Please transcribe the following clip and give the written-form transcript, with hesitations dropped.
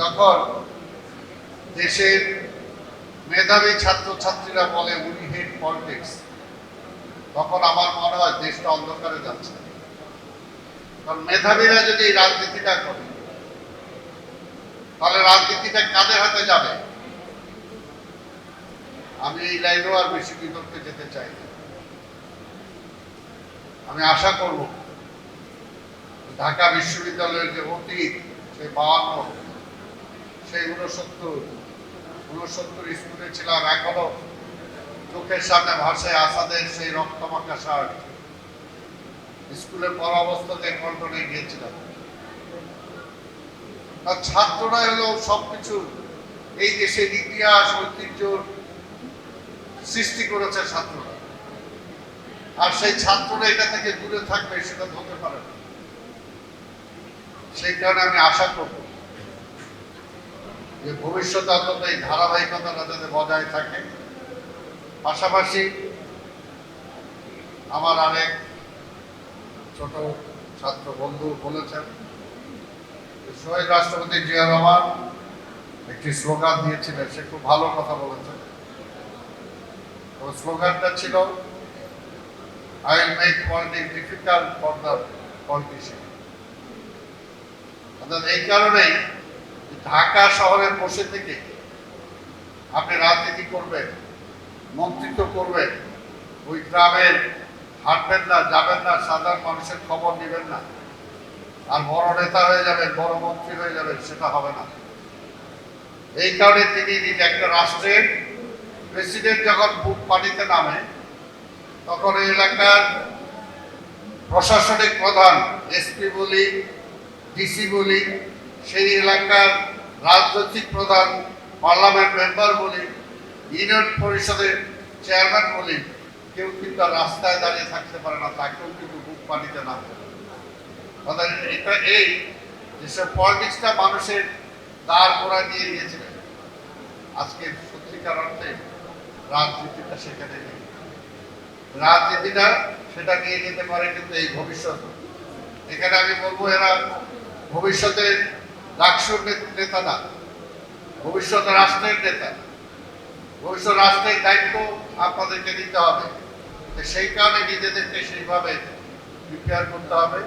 যখন দেশের মেধাবী ছাত্রছাত্রীরা বলে উই হেট পলিটিক্স, তখন আমার মনে হয় দেশটা অন্ধকারে যাচ্ছে। কারণ মেধাবীরা যদি রাজনীতিটা করে, তাহলে রাজনীতিটা কাদের হাতে যাবে? আমি এই লাইনেও আর বেশি বিতর্কে যেতে চাই না। আমি আশা করব ঢাকা বিশ্ববিদ্যালয়ের যে অতীত, সেই 52, সেই 69 স্কুলে ছিলাম, এখনো চোখের সামনে ভাষায় আসাদের সেই রক্তমাখা শার্ট, স্কুলে পড়া অবস্থাতে কন্টনে গিয়েছিলাম। আর ছাত্ররা হলো সবকিছু, এই দেশের ইতিহাস ঐতিহ্য সৃষ্টি করেছে ছাত্ররা। আর সেই ছাত্ররা এটা থেকে দূরে থাকবে, সেটা হতে পারে না। সেই কারণে আমি আশা করব যে ভবিষ্যতে অন্তত এই ধারাবাহিকতাটা যাতে বজায় থাকে। পাশাপাশি আমার আরেক ছোট ছাত্র বন্ধু বলেছেন, শহীদ রাষ্ট্রপতি জিয়া রহমান একটি স্লোগান দিয়েছিলেন, সে খুব ভালো কথা বলেছেন। স্লোগানটা ছিল, I will make politics difficult for the politician. অর্থাৎ এই কারণেই ঢাকা শহরে বসে থেকে আপনি রাজনীতি করবেন, মন্ত্রিত্ব করবেন, ওই গ্রামের হাঁটবেন না, যাবেন না, সাধারণ মানুষের খবর নেবেন না, আর বড় নেতা হয়ে যাবেন, বড় মন্ত্রী হয়ে যাবেন, সেটা হবে না। এই কারণে তিনি একটা রাষ্ট্রের প্রেসিডেন্ট যখন বুক পানিতে নামে, তখন এই এলাকার প্রশাসনিক প্রধান, এসপি বলি, ডিসি বলি, সেই এলাকার রাজনৈতিক প্রধান, পার্লামেন্ট মেম্বার বলি, ইউনিয়ন পরিষদের চেয়ারম্যান বলি, কেউ কিন্তু রাস্তায় দাঁড়িয়ে থাকতে পারে না, তাকেও কিন্তু বুক পানিতে নামতে পারে। অর্থাৎ এটা এই যেসব পলিটিক্সটা মানুষের দাঁড় করায় নিয়ে গিয়েছিলেন, আজকে সত্যিকার অর্থে রাজনীতিটা সেখানে নেই। রাজনীতিটা সেটা নিয়ে যেতে পারে কিন্তু এই ভবিষ্যৎ। এখানে আমি বলবো, এরা ভবিষ্যতের ডাকসুর নেতা না, ভবিষ্যৎ রাষ্ট্রের নেতা। ভবিষ্যৎ রাষ্ট্রের দায়িত্ব আপনাদেরকে নিতে হবে। সেই কারণে নিজেদেরকে সেইভাবে প্রিপেয়ার করতে হবে।